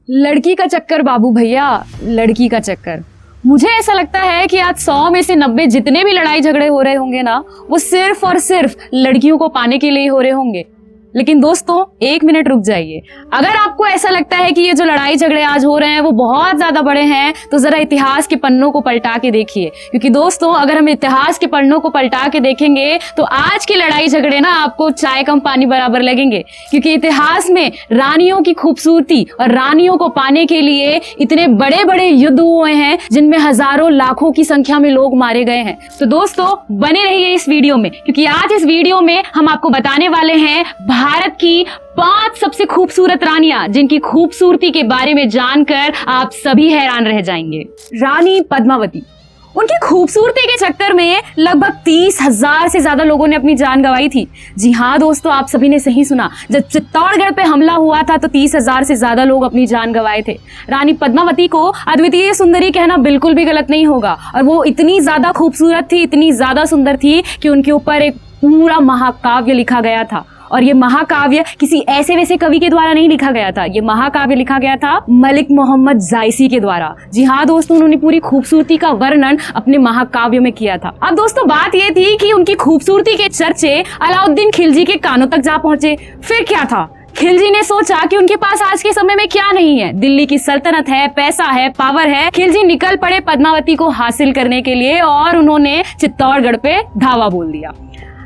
लड़की का चक्कर बाबू भैया, लड़की का चक्कर। मुझे ऐसा लगता है कि आज 100 में से 90 जितने भी लड़ाई झगड़े हो रहे होंगे ना, वो सिर्फ और सिर्फ लड़कियों को पाने के लिए ही हो रहे होंगे। लेकिन दोस्तों, एक मिनट रुक जाइए। अगर आपको ऐसा लगता है कि ये जो लड़ाई झगड़े आज हो रहे हैं वो बहुत ज्यादा बड़े हैं, तो जरा इतिहास के पन्नों को पलटा के देखिए। क्योंकि दोस्तों, अगर हम इतिहास के पन्नों को पलटा के देखेंगे तो आज की लड़ाई झगड़े ना आपको चाय कम पानी बराबर लगेंगे। क्योंकि इतिहास में रानियों की खूबसूरती और रानियों को पाने के लिए इतने बड़े बड़े युद्ध हुए हैं, जिनमें हजारों लाखों की संख्या में लोग मारे गए हैं। तो दोस्तों, बने रहिए इस वीडियो में, क्योंकि आज इस वीडियो में हम आपको बताने वाले हैं भारत की 5 सबसे खूबसूरत रानियां, जिनकी खूबसूरती के बारे में जानकर आप सभी हैरान रह जाएंगे। रानी पद्मावती। उनकी खूबसूरती के चक्कर में लगभग 30,000 से ज्यादा लोगों ने अपनी जान गंवाई थी। जी हाँ दोस्तों, आप सभी ने सही सुना। जब चित्तौड़गढ़ पे हमला हुआ था तो 30,000 से ज्यादा लोग अपनी जान गंवाए थे। रानी पद्मावती को अद्वितीय सुंदरी कहना बिल्कुल भी गलत नहीं होगा। और वो इतनी ज्यादा खूबसूरत थी, इतनी ज्यादा सुंदर थी कि उनके ऊपर एक पूरा महाकाव्य लिखा गया था। और ये महाकाव्य किसी ऐसे वैसे कवि के द्वारा नहीं लिखा गया था। ये महाकाव्य लिखा गया था मलिक मोहम्मद जायसी के द्वारा। जी हाँ दोस्तों, उन्होंने पूरी खूबसूरती का वर्णन अपने महाकाव्य में किया था। अब दोस्तों, बात ये थी कि उनकी खूबसूरती के चर्चे अलाउद्दीन खिलजी के कानों तक जा पहुंचे। फिर क्या था, खिलजी ने सोचा कि उनके पास आज के समय में क्या नहीं है। दिल्ली की सल्तनत है, पैसा है, पावर है। खिलजी निकल पड़े पद्मावती को हासिल करने के लिए और उन्होंने चित्तौड़गढ़ पे धावा बोल दिया।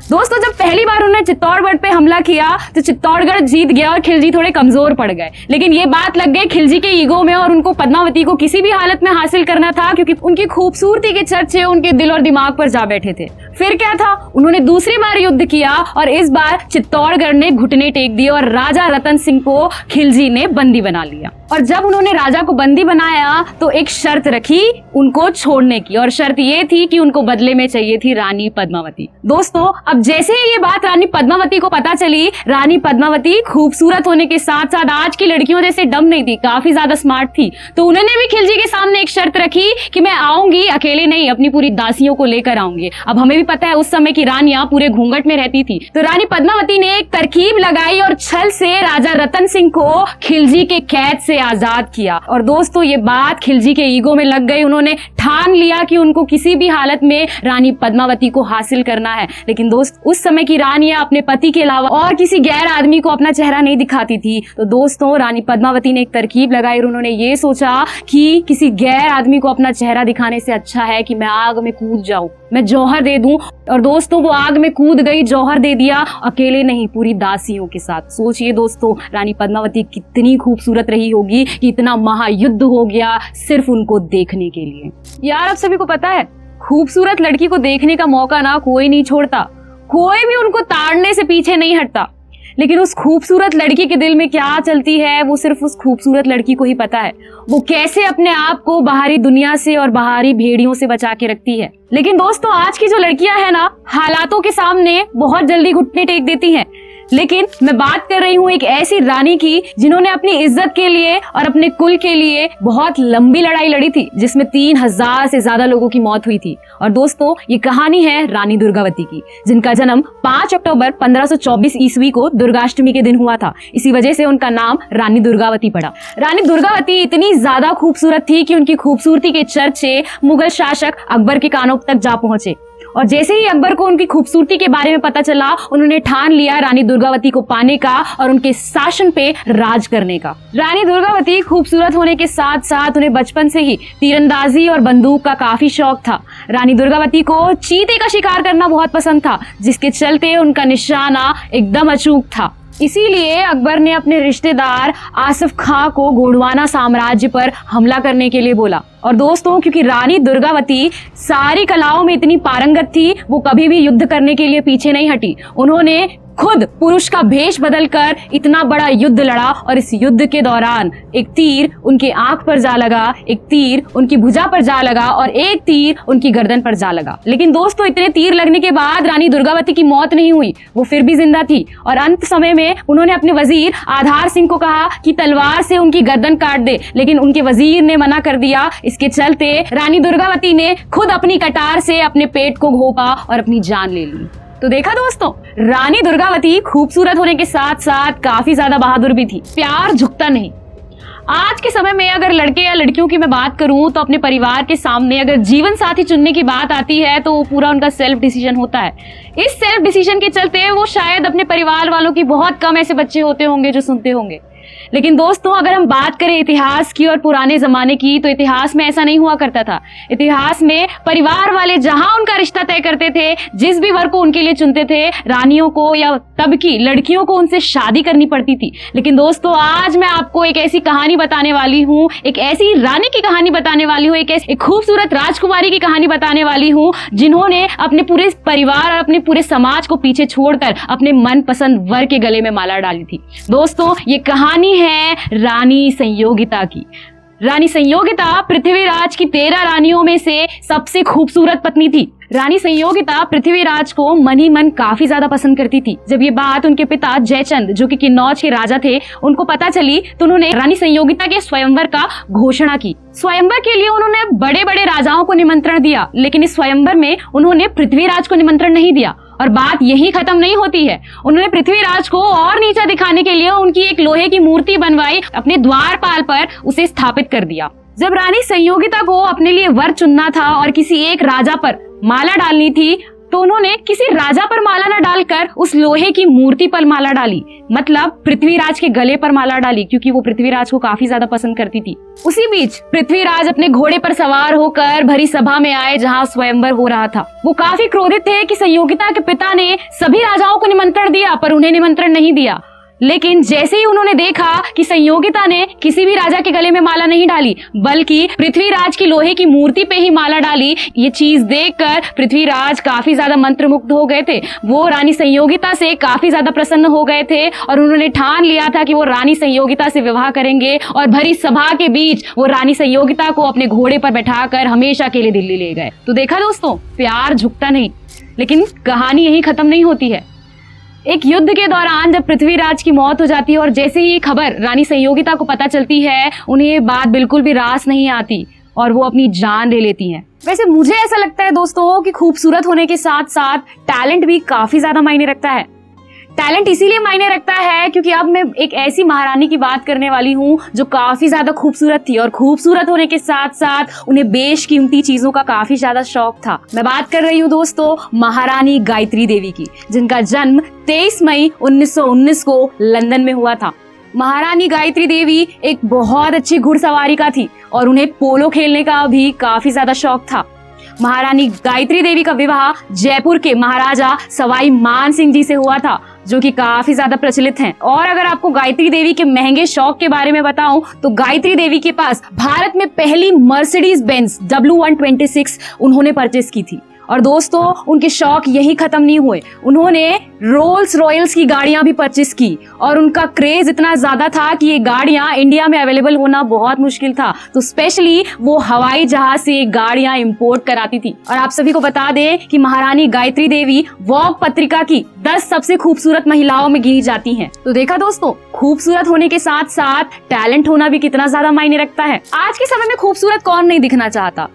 दोस्तों, जब पहली बार उन्होंने चित्तौड़गढ़ पे हमला किया तो चित्तौड़गढ़ जीत गया और खिलजी थोड़े कमजोर पड़ गए। लेकिन ये बात लग गई खिलजी के ईगो में और उनको पद्मावती को किसी भी हालत में हासिल करना था, क्योंकि उनकी खूबसूरती के चर्चे उनके दिल और दिमाग पर जा बैठे थे। फिर क्या था, उन्होंने दूसरी बार युद्ध किया और इस बार चित्तौड़गढ़ ने घुटने टेक दिए और राजा रतन सिंह को खिलजी ने बंदी बना लिया। और जब उन्होंने राजा को बंदी बनाया तो एक शर्त रखी उनको छोड़ने की, और शर्त ये थी कि उनको बदले में चाहिए थी रानी पद्मावती। दोस्तों, अब जैसे ही ये बात रानी पद्मावती को पता चली, रानी पद्मावती खूबसूरत होने के साथ साथ आज की लड़कियों जैसे डम नहीं थी, काफी ज्यादा स्मार्ट थी। तो उन्होंने भी खिलजी के सामने एक शर्त रखी कि मैं आऊंगी, अकेले नहीं, अपनी पूरी दासियों को लेकर आऊंगी। अब हमें भी पता है उस समय की रानियां पूरे घूंघट में रहती थी। तो रानी पद्मावती ने एक तरकीब लगाई और छल से राजा रतन सिंह को खिलजी के कैद से आजाद किया। और दोस्तों, ये बात खिलजी के ईगो में लग गई। उन्होंने ठान लिया कि उनको किसी भी हालत में रानी पद्मावती को हासिल करना है। लेकिन दोस्त, उस समय की रानियां अपने पति के अलावा और किसी गैर आदमी को अपना चेहरा नहीं दिखाती थी। तो दोस्तों, रानी पद्मावती ने एक तरकीब लगाई और उन्होंने ये सोचा कि किसी गैर आदमी को अपना चेहरा दिखाने से अच्छा है कि मैं आग में कूद जाऊं, मैं जौहर दे दूं। और दोस्तों, वो आग में कूद गई, जौहर दे दिया, अकेले नहीं, पूरी दासियों के साथ। सोचिए दोस्तों, रानी पद्मावती कितनी खूबसूरत रही होगी कि इतना महायुद्ध हो गया सिर्फ उनको देखने के लिए। यार, आप सभी को पता है, खूबसूरत लड़की को देखने का मौका ना कोई नहीं छोड़ता, कोई भी उनको ताड़ने से पीछे नहीं हटता। लेकिन उस खूबसूरत लड़की के दिल में क्या चलती है, वो सिर्फ उस खूबसूरत लड़की को ही पता है। वो कैसे अपने आप को बाहरी दुनिया से और बाहरी भेड़ियों से बचा के रखती है। लेकिन दोस्तों, आज की जो लड़कियां हैं ना, हालातों के सामने बहुत जल्दी घुटने टेक देती हैं। लेकिन मैं बात कर रही हूँ एक ऐसी रानी की जिन्होंने अपनी इज्जत के लिए और अपने कुल के लिए बहुत लंबी लड़ाई लड़ी थी, जिसमें 3,000 से ज्यादा लोगों की मौत हुई थी। और दोस्तों, ये कहानी है रानी दुर्गावती की, जिनका जन्म 5 अक्टूबर 1524 ईस्वी को दुर्गाष्टमी के दिन हुआ था। इसी वजह से उनका नाम रानी दुर्गावती पड़ा। रानी दुर्गावती इतनी ज्यादा खूबसूरत थी कि उनकी खूबसूरती के चर्चे मुगल शासक अकबर के कानों तक जा पहुंचे। और जैसे ही अकबर को उनकी खूबसूरती के बारे में पता चला, उन्होंने ठान लिया रानी दुर्गावती को पाने का और उनके शासन पे राज करने का। रानी दुर्गावती खूबसूरत होने के साथ साथ उन्हें बचपन से ही तीरंदाजी और बंदूक का काफी शौक था। रानी दुर्गावती को चीते का शिकार करना बहुत पसंद था, जिसके चलते उनका निशाना एकदम अचूक था। इसीलिए अकबर ने अपने रिश्तेदार आसिफ खां को गोंडवाना साम्राज्य पर हमला करने के लिए बोला। और दोस्तों, क्योंकि रानी दुर्गावती सारी कलाओं में इतनी पारंगत थी, वो कभी भी युद्ध करने के लिए पीछे नहीं हटी। उन्होंने खुद पुरुष का भेष बदलकर इतना बड़ा युद्ध लड़ा और इस युद्ध के दौरान एक तीर उनके आंख पर जा लगा, एक तीर उनकी भुजा पर जा लगा और एक तीर उनकी गर्दन पर जा लगा। लेकिन दोस्तों, इतने तीर लगने के बाद रानी दुर्गावती की मौत नहीं हुई, वो फिर भी जिंदा थी। और अंत समय में उन्होंने अपने वजीर आधार सिंह को कहा कि तलवार से उनकी गर्दन काट दे, लेकिन उनके वजीर ने मना कर दिया। इसके चलते रानी दुर्गावती ने खुद अपनी कटार से अपने पेट को घोंपा और अपनी जान ले ली। तो देखा दोस्तों, रानी दुर्गावती खूबसूरत होने के साथ साथ काफी ज्यादा बहादुर भी थी। प्यार झुकता नहीं। आज के समय में अगर लड़के या लड़कियों की मैं बात करूं तो अपने परिवार के सामने अगर जीवन साथी चुनने की बात आती है तो वो पूरा उनका सेल्फ डिसीजन होता है। इस सेल्फ डिसीजन के चलते वो शायद अपने परिवार वालों की, बहुत कम ऐसे बच्चे होते होंगे जो सुनते होंगे। लेकिन दोस्तों, अगर हम बात करें इतिहास की और पुराने जमाने की, तो इतिहास में ऐसा नहीं हुआ करता था। इतिहास में परिवार वाले जहां उनका रिश्ता तय करते थे, जिस भी वर को उनके लिए चुनते थे, रानियों को या तब की लड़कियों को उनसे शादी करनी पड़ती थी। लेकिन दोस्तों, आज मैं आपको एक ऐसी कहानी बताने वाली हूँ, एक ऐसी रानी की कहानी बताने वाली हूँ, एक खूबसूरत राजकुमारी की कहानी बताने वाली हूँ, जिन्होंने अपने पूरे परिवार और अपने पूरे समाज को पीछे छोड़कर अपने मनपसंद वर के गले में माला डाली थी। दोस्तों, ये कहानी है रानी संयोगिता की। रानी संयोगिता पृथ्वीराज की 13 रानियों में से सबसे खूबसूरत पत्नी थी। रानी संयोगिता पृथ्वीराज को मन ही मन काफी ज्यादा पसंद करती थी। जब ये बात उनके पिता जयचंद, जो कि किन्नौज के राजा थे, उनको पता चली तो उन्होंने रानी संयोगिता के स्वयंवर का घोषणा की। स्वयंवर के लिए उन्होंने बड़े बड़े राजाओं को निमंत्रण दिया, लेकिन इस स्वयंवर में उन्होंने पृथ्वीराज को निमंत्रण नहीं दिया। और बात यही खत्म नहीं होती है, उन्होंने पृथ्वीराज को और नीचा दिखाने के लिए उनकी एक लोहे की मूर्ति बनवाई, अपने द्वारपाल पर उसे स्थापित कर दिया। जब रानी संयोगिता को अपने लिए वर चुनना था और किसी एक राजा पर माला डालनी थी, तो उन्होंने किसी राजा पर माला न डालकर उस लोहे की मूर्ति पर माला डाली, मतलब पृथ्वीराज के गले पर माला डाली, क्योंकि वो पृथ्वीराज को काफी ज्यादा पसंद करती थी। उसी बीच पृथ्वीराज अपने घोड़े पर सवार होकर भरी सभा में आए जहां स्वयंवर हो रहा था। वो काफी क्रोधित थे कि संयोगिता के पिता ने सभी राजाओं को निमंत्रण दिया पर उन्हें निमंत्रण नहीं दिया। लेकिन जैसे ही उन्होंने देखा कि संयोगिता ने किसी भी राजा के गले में माला नहीं डाली, बल्कि पृथ्वीराज की लोहे की मूर्ति पे ही माला डाली, ये चीज देखकर पृथ्वीराज काफी ज्यादा मंत्रमुग्ध हो गए थे। वो रानी संयोगिता से काफी ज्यादा प्रसन्न हो गए थे और उन्होंने ठान लिया था कि वो रानी संयोगिता से विवाह करेंगे और भरी सभा के बीच वो रानी संयोगिता को अपने घोड़े पर बैठाकर हमेशा के लिए दिल्ली ले गए। तो देखा दोस्तों, प्यार झुकता नहीं। लेकिन कहानी यही खत्म नहीं होती है। एक युद्ध के दौरान जब पृथ्वीराज की मौत हो जाती है और जैसे ही ये खबर रानी संयोगिता को पता चलती है, उन्हें ये बात बिल्कुल भी रास नहीं आती और वो अपनी जान ले लेती हैं। वैसे मुझे ऐसा लगता है दोस्तों कि खूबसूरत होने के साथ साथ टैलेंट भी काफी ज्यादा मायने रखता है। टैलेंट इसीलिए मायने रखता है क्योंकि अब मैं एक ऐसी महारानी की बात करने वाली हूँ जो काफी ज्यादा खूबसूरत थी और खूबसूरत होने के साथ साथ उन्हें बेशकीमती चीजों का काफी ज्यादा शौक था। मैं बात कर रही हूँ दोस्तों महारानी गायत्री देवी की, जिनका जन्म 23 मई 1919 को लंदन में हुआ था। महारानी गायत्री देवी एक बहुत अच्छी घुड़सवारी का थी और उन्हें पोलो खेलने का भी काफी ज्यादा शौक था। महारानी गायत्री देवी का विवाह जयपुर के महाराजा सवाई मान सिंह जी से हुआ था, जो कि काफी ज्यादा प्रचलित हैं। और अगर आपको गायत्री देवी के महंगे शौक के बारे में बताऊं तो गायत्री देवी के पास भारत में पहली मर्सिडीज बेंज W126 उन्होंने परचेस की थी। और दोस्तों, उनके शौक यही खत्म नहीं हुए, उन्होंने रोल्स रॉयल्स की गाड़ियां भी परचेस की और उनका क्रेज इतना ज्यादा था कि ये गाड़ियां इंडिया में अवेलेबल होना बहुत मुश्किल था, तो स्पेशली वो हवाई जहाज से गाड़ियां इंपोर्ट कराती थी। और आप सभी को बता दें कि महारानी गायत्री देवी वॉग पत्रिका की 10 सबसे खूबसूरत महिलाओं में गिनी जाती हैं। तो देखा दोस्तों, खूबसूरत होने के साथ साथ टैलेंट होना भी कितना ज्यादा मायने रखता है। आज के समय में खूबसूरत कौन नहीं दिखना चाहता,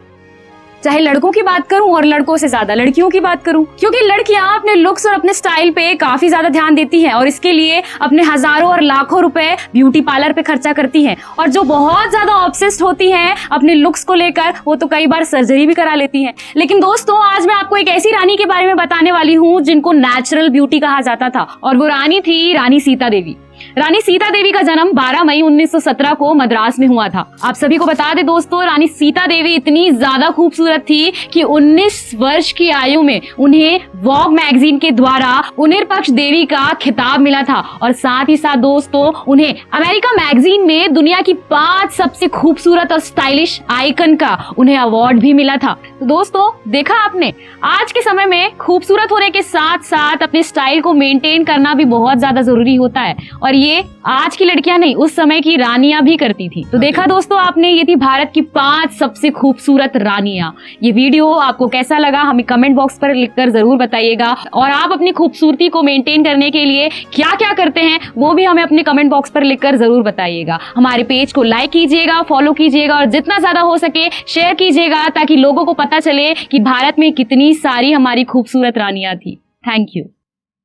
चाहे लड़कों की बात करूं और लड़कों से ज्यादा लड़कियों की बात करूं, क्योंकि लड़कियां अपने लुक्स और अपने स्टाइल पे काफी ज्यादा ध्यान देती हैं और इसके लिए अपने हजारों और लाखों रुपए ब्यूटी पार्लर पे खर्चा करती हैं। और जो बहुत ज्यादा ऑब्सेस्ड होती हैं अपने लुक्स को लेकर, वो तो कई बार सर्जरी भी करा लेती हैं। लेकिन दोस्तों, आज मैं आपको एक ऐसी रानी के बारे में बताने वाली हूँ जिनको नेचुरल ब्यूटी कहा जाता था, और वो रानी थी रानी सीता देवी। रानी सीता देवी का जन्म 12 मई 1917 को मद्रास में हुआ था। आप सभी को बता दें दोस्तों, रानी सीता देवी इतनी ज्यादा खूबसूरत थी कि 19 वर्ष की आयु में उन्हें वॉग मैगजीन के द्वारा उनिरपक्ष देवी का खिताब मिला था। और साथ ही साथ दोस्तों, उन्हें अमेरिका मैगजीन में दुनिया की 5 सबसे खूबसूरत और स्टाइलिश आइकन का उन्हें अवार्ड भी मिला था। तो दोस्तों, देखा आपने, आज के समय में खूबसूरत होने के साथ साथ अपने स्टाइल को मेंटेन करना भी बहुत ज्यादा जरूरी होता है, और ये आज की लड़कियां नहीं, उस समय की रानियां भी करती थी। तो देखा दोस्तों आपने, ये थी भारत की 5 सबसे खूबसूरत रानियां। ये वीडियो आपको कैसा लगा हमें कमेंट बॉक्स पर लिखकर जरूर बताइएगा, और आप अपनी खूबसूरती को मेंटेन करने के लिए क्या क्या करते हैं वो भी हमें अपने कमेंट बॉक्स पर लिखकर जरूर बताइएगा। हमारे पेज को लाइक कीजिएगा, फॉलो कीजिएगा और जितना ज्यादा हो सके शेयर कीजिएगा, ताकि लोगों को पता चले कि भारत में कितनी सारी हमारी खूबसूरत रानियां थी। Thank you.